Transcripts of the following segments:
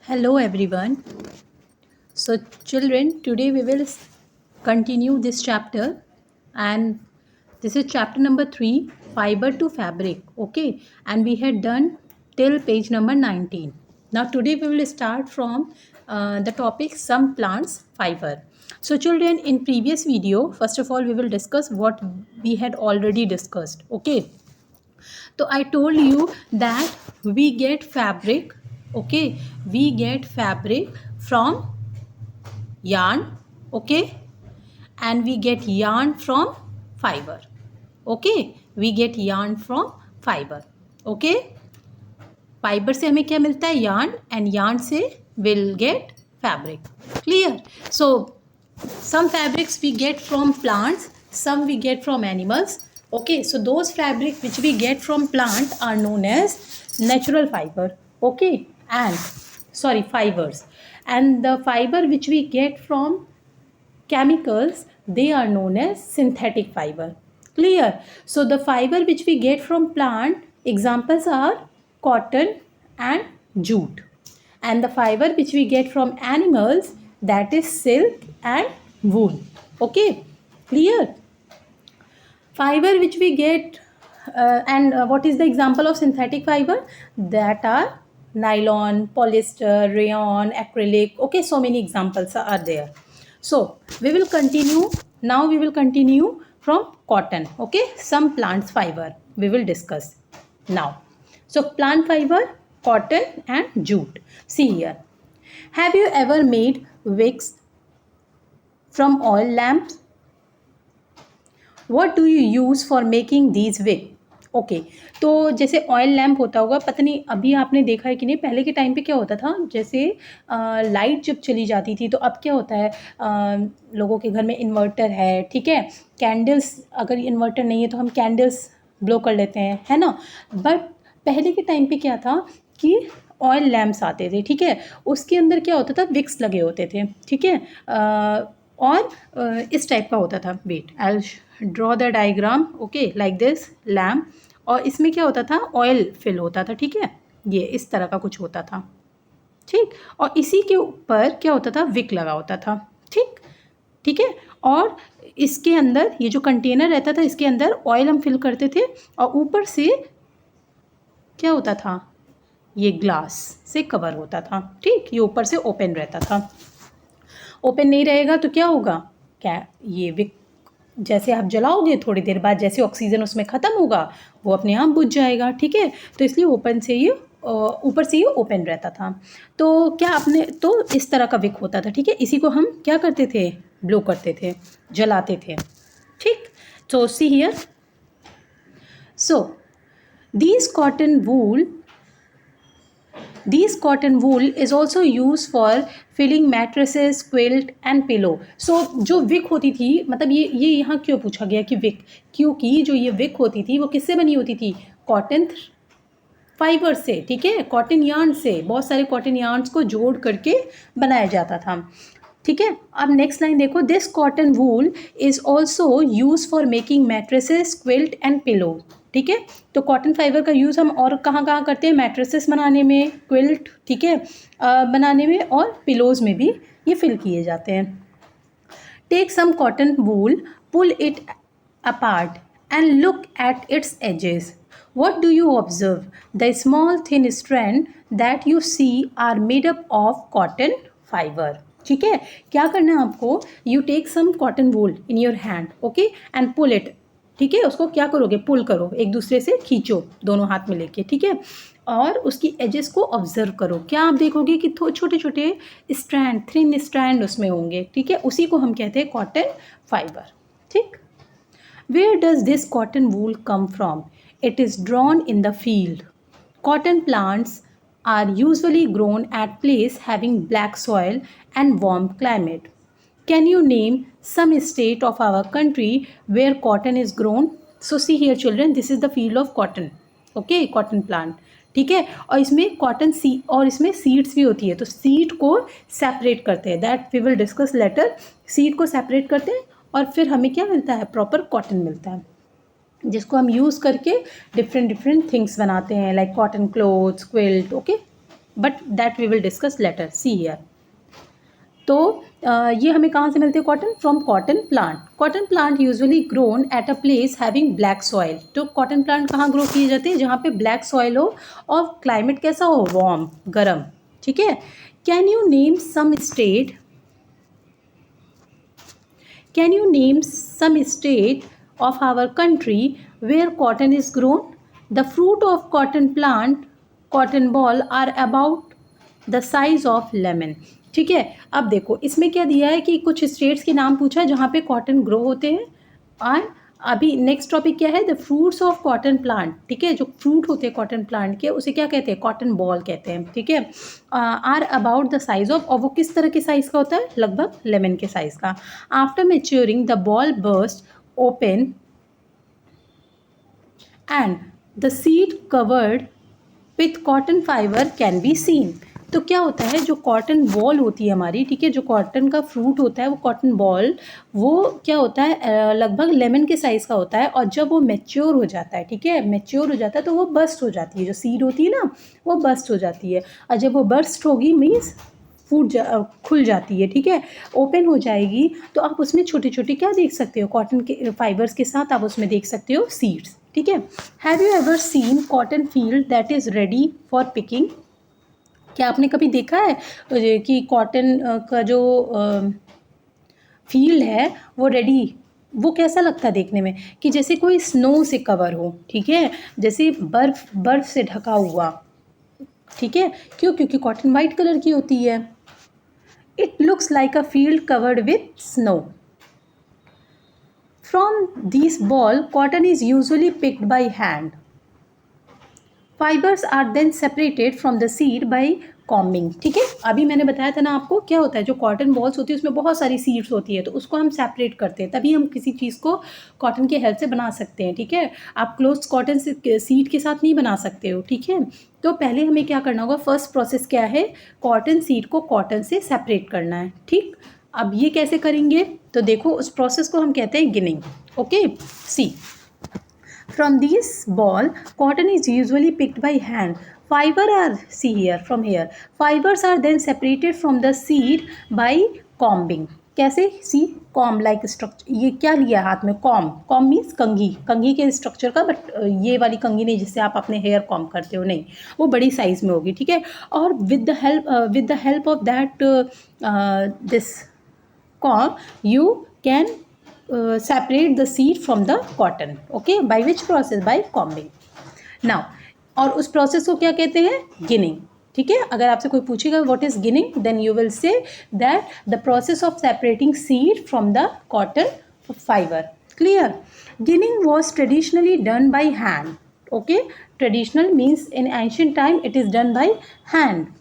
Hello everyone. So children, today we will continue this chapter and this is chapter number 3, fiber to fabric. Okay, and we had done till page number 19. Now today we will start from the topic some plants fiber. So children, in previous video, first of all we will discuss what we had already discussed. Okay, so I told you that we get fabric. Okay, we get fabric from yarn. Okay, and we get yarn from fiber. Okay, we get yarn from fiber. Okay, fibre से हमें क्या मिलता है? yarn, and yarn से we'll get fabric. Clear? So some fabrics we get from plants, some we get from animals. Okay, so those fabric which we get from plant are known as natural fiber. Okay, and sorry, fibers. And the fiber which we get from chemicals, they are known as synthetic fiber. Clear? So the fiber which we get from plant, examples are cotton and jute, and the fiber which we get from animals, that is silk and wool. Okay, clear? Fiber which we get and what is the example of synthetic fiber? That are nylon, polyester, rayon, acrylic. Okay, so many examples are there. So we will continue. Now we will continue from cotton. Okay, some plants fiber we will discuss now. So plant fiber, cotton and jute. See here. Have you ever made wicks from oil lamps? What do you use for making these wick? Okay, तो जैसे oil lamp होता होगा, पता नहीं अभी आपने देखा है कि नहीं, पहले के टाइम पे क्या होता था, जैसे लाइट जब चली जाती थी तो अब क्या होता है, लोगों के घर में इन्वर्टर है, ठीक है, कैंडल्स, अगर इन्वर्टर नहीं है तो हम कैंडल्स ब्लो कर लेते हैं, है ना. बट पहले के टाइम पे क्या था कि ऑयल लैम्प्स आते थे, ठीक है, उसके अंदर क्या होता था, विक्स लगे होते थे, ठीक है, और इस टाइप का होता था. Wait, I draw the diagram. Okay, like this lamp, और इसमें क्या होता था, ऑयल फिल होता था, ठीक है, ये इस तरह का कुछ होता था, ठीक, और इसी के ऊपर क्या होता था, विक लगा होता था, ठीक, ठीक है, और इसके अंदर ये जो कंटेनर रहता था, इसके अंदर ऑयल हम फिल करते थे, और ऊपर से क्या होता था, ये ग्लास से कवर होता था, ठीक, ये ऊपर से ओपन रहता था. ओपन नहीं रहेगा तो क्या होगा, क्या ये विक जैसे आप जलाओगे, थोड़ी देर बाद जैसे ऑक्सीजन उसमें ख़त्म होगा वो अपने आप बुझ जाएगा, ठीक है, तो इसलिए ओपन से ये ऊपर से ये ओपन रहता था. तो क्या आपने, तो इस तरह का विक होता था, ठीक है, इसी को हम क्या करते थे, ब्लो करते थे, जलाते थे, ठीक. तो see here, so these cotton wool is also used for filling mattresses, quilt and pillow. So जो विक होती थी, मतलब ये यहाँ क्यों पूछा गया कि विक, क्योंकि जो ये विक होती थी वो किससे बनी होती थी, कॉटन फाइबर से, ठीक है, कॉटन यार्न से, बहुत सारे कॉटन यार्न्स को जोड़ करके बनाया जाता था, ठीक है. अब नेक्स्ट लाइन देखो, this cotton wool is also use for making mattresses, quilt and pillow, ठीक है. तो कॉटन फाइबर का यूज़ हम और कहाँ कहाँ करते हैं, मैट्रेसेस बनाने में, क्विल्ट, ठीक है, बनाने में, और पिलोज़ में भी ये फिल किए जाते हैं. Take some cotton wool, pull it apart and look at its edges. What do you observe? The small thin strand that you see are made up of cotton fiber. ठीक है, क्या करना है आपको, you take some cotton wool in your hand, okay, and pull it, ठीक है, उसको क्या करोगे, पुल करो, एक दूसरे से खींचो दोनों हाथ में लेके, ठीक है, और उसकी एजेस को ऑब्जर्व करो. क्या आप देखोगे कि छोटे छोटे स्ट्रैंड, थिन स्ट्रैंड उसमें होंगे, ठीक है, उसी को हम कहते हैं कॉटन फाइबर, ठीक. Where does this cotton wool come from? It is drawn in the field. Cotton plants are usually grown at place having black soil and warm climate. Can you name some state of our country where cotton is grown? So see here children, this is the field of cotton. Okay, cotton plant. ठीक है, और इसमें cotton सी और इसमें seeds भी होती है, तो सीड को सेपरेट करते हैं, that we will discuss later. Seed को सेपरेट करते हैं और फिर हमें क्या मिलता है, प्रॉपर कॉटन मिलता है, जिसको हम यूज़ करके डिफरेंट थिंग्स बनाते हैं, like cotton clothes, quilt, okay. But that we will discuss later. See here. तो ये हमें कहाँ से मिलते हैं cotton? From cotton plant. Cotton plant usually grown at a place having black soil. तो कॉटन प्लांट कहाँ ग्रो किए जाते हैं? जहाँ पे ब्लैक सॉइल हो और क्लाइमेट कैसा हो? वार्म, गर्म. ठीक है. Can you name some state? Can you name some state of our country where cotton is grown? The fruit of cotton plant, cotton ball, are about the size of lemon. ठीक है. अब देखो इसमें क्या दिया है कि कुछ स्टेट्स के नाम पूछा है जहाँ पे कॉटन ग्रो होते हैं. और अभी नेक्स्ट टॉपिक क्या है? The fruits of cotton plant. ठीक है. जो फ्रूट होते हैं कॉटन प्लांट के उसे क्या कहते हैं? कॉटन बॉल कहते हैं. ठीक है. Are about the size of, और वो किस तरह के साइज का होता है? लगभग लेमन के साइज का. After maturing the ball burst open and the seed covered with cotton fibre can be seen. तो क्या होता है? जो कॉटन बॉल होती है हमारी, ठीक है, जो कॉटन का फ्रूट होता है वो कॉटन बॉल, वो क्या होता है? लगभग लेमन के साइज़ का होता है. और जब वो मैच्योर हो जाता है, ठीक है, मैच्योर हो जाता है तो वो बर्स्ट हो जाती है. जो सीड होती है ना वो बर्स्ट हो जाती है. और जब वो बर्स्ट होगी मीन्स खुल जाती है. ठीक है. ओपन हो जाएगी तो आप उसमें छोटे छोटे क्या देख सकते हो? कॉटन के फाइबर्स के साथ आप उसमें देख सकते हो सीड्स. ठीक है. Have you ever seen cotton field that is ready for picking? क्या आपने कभी देखा है कि कॉटन का जो फील्ड है वो रेडी, वो कैसा लगता है देखने में? कि जैसे कोई स्नो से कवर हो. ठीक है. जैसे बर्फ़ से ढका हुआ. ठीक है. क्यों? क्योंकि कॉटन वाइट कलर की होती है. It looks like a field covered with snow. From this ball cotton is usually picked by hand. Fibres are then separated from the seed by combing. ठीक है. अभी मैंने बताया था ना आपको, क्या होता है? जो कॉटन बॉल्स होती है उसमें बहुत सारी सीड्स होती है तो उसको हम सेपरेट करते हैं, तभी हम किसी चीज़ को कॉटन के हेल्प से बना सकते हैं. ठीक है. आप क्लोज कॉटन से सीड के साथ नहीं बना सकते हो. ठीक है. तो पहले हमें क्या करना होगा? फर्स्ट प्रोसेस क्या है? कॉटन सीड को कॉटन से सेपरेट करना है. ठीक. अब ये कैसे करेंगे? तो देखो उस प्रोसेस को हम कहते हैं ginning. Okay. See. From this ball, cotton is usually picked by hand. See here, from here. Fibers are then separated from the seed by combing. कैसे? सी. Comb like structure. ये क्या लिया हाथ में? कॉम. कॉम मीन्स कंघी. कंघी के structure का, बट ये वाली कंघी नहीं जिससे आप अपने हेयर कॉम करते हो, नहीं, वो बड़ी साइज़ में होगी. ठीक है. और with the help of that this com you can separate the seed from the cotton. Okay. By which process? By combing. Now, और उस process को क्या कहते हैं? गिनिंग. ठीक है. अगर आपसे कोई पूछेगा what is ginning, then you will say that the process of separating seed from the cotton fiber. Clear? Ginning was traditionally done by hand. Okay. Traditional means in ancient time it is done by hand.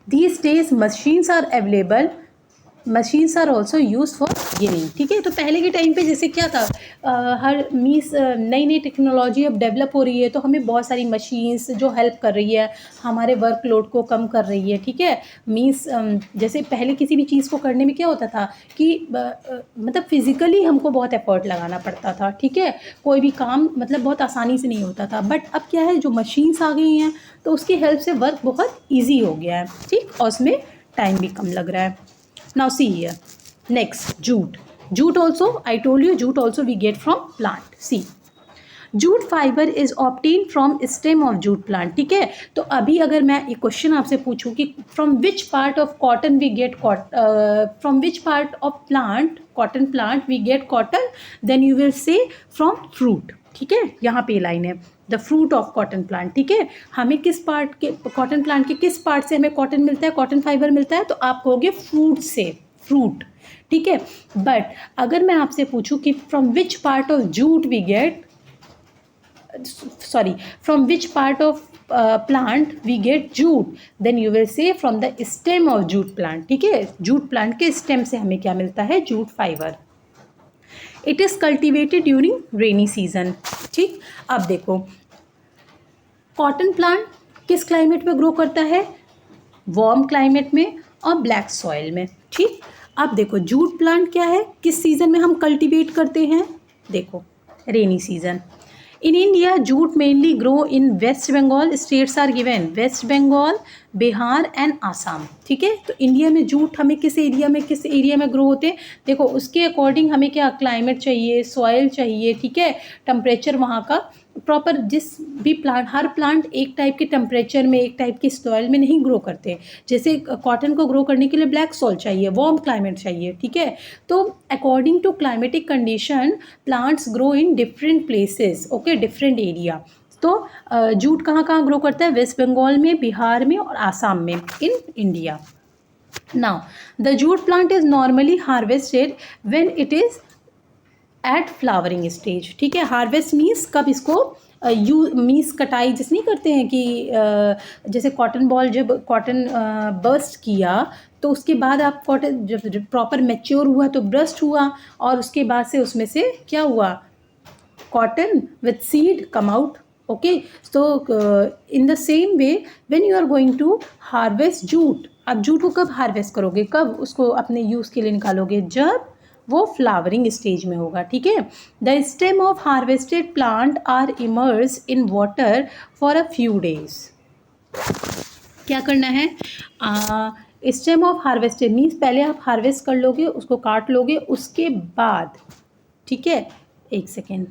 These days machines are available. Machines are also use for ginning. ठीक है. तो पहले के time पे जैसे क्या था, हर means नई नई टेक्नोलॉजी अब डेवलप हो रही है तो हमें बहुत सारी मशीन्स जो हेल्प कर रही है, हमारे वर्कलोड को कम कर रही है. ठीक है. मीन्स जैसे पहले किसी भी चीज़ को करने में क्या होता था कि मतलब फिज़िकली हमको बहुत एफर्ट लगाना पड़ता था. ठीक है. कोई भी काम मतलब बहुत आसानी से नहीं होता था. बट अब क्या है, जो मशीन्स आ गई हैं तो उसकी हेल्प से वर्क बहुत ईजी हो गया है. ठीक. और उसमें टाइम भी कम लग रहा है. Now see here. Next, jute. Jute also, I told you, jute also we get from plant. See. Jute fiber is obtained from stem of jute plant. ठीक है. तो अभी अगर मैं एक क्वेश्चन आपसे पूछूं कि from which part of cotton we get from which part of cotton plant we get cotton, then you will say from fruit. ठीक है. यहाँ पे लाइन है the fruit of cotton plant. ठीक है. हमें किस पार्ट के कॉटन प्लांट के किस पार्ट से हमें कॉटन मिलता है, कॉटन फाइबर मिलता है? तो आप कहोगे फ्रूट से, फ्रूट. ठीक है. बट अगर मैं आपसे पूछूं कि from which part of jute we get, sorry, from which part of plant we get jute, then you will say from the stem of jute plant. ठीक है. जूट प्लांट के स्टेम से हमें क्या मिलता है? Jute fibre. It is cultivated during rainy season. ठीक. अब देखो कॉटन प्लांट किस क्लाइमेट में ग्रो करता है? वार्म क्लाइमेट में और ब्लैक सॉइल में. ठीक. अब देखो जूट प्लांट क्या है, किस सीज़न में हम कल्टीवेट करते हैं? देखो rainy season. In India jute mainly grow in West Bengal, states are given West Bengal, Bihar and Assam. ठीक है, तो इंडिया में जूट हमें किस एरिया में ग्रो होते हैं, देखो उसके अकॉर्डिंग हमें क्या क्लाइमेट चाहिए, सॉइल चाहिए, ठीक है, टेम्परेचर वहाँ का प्रॉपर, जिस भी प्लांट, हर प्लांट एक टाइप के टेम्परेचर में, एक टाइप की सॉइल में नहीं ग्रो करते। जैसे कॉटन को ग्रो करने के लिए ब्लैक सॉइल चाहिए, वार्म क्लाइमेट चाहिए, ठीक है। तो according to climatic condition plants grow in different places, okay, different area. तो जूट कहाँ कहाँ ग्रो करता है, वेस्ट बंगाल में, बिहार में और आसाम में in India. Now the jute plant is normally harvested when it is at flowering stage. ठीक है, हार्वेस्ट मीन्स कब इसको मीन्स कटाई जिस नहीं करते हैं कि जैसे कॉटन बॉल, जब कॉटन बर्स्ट किया तो उसके बाद आप कॉटन जब प्रॉपर मैच्योर हुआ तो ब्रस्ट हुआ, और उसके बाद से उसमें से क्या हुआ, cotton with seed come out. Okay, so in the same way when you are going to harvest jute, अब जूट को कब हार्वेस्ट करोगे, कब उसको अपने यूज़ के लिए निकालोगे, जब वो फ्लावरिंग स्टेज में होगा। ठीक है, the stem of harvested plant are immerse in water for a few days. क्या करना है, स्टेम ऑफ हार्वेस्टेड मीन्स पहले आप हार्वेस्ट कर लोगे, उसको काट लोगे, उसके बाद, ठीक है, एक सेकेंड,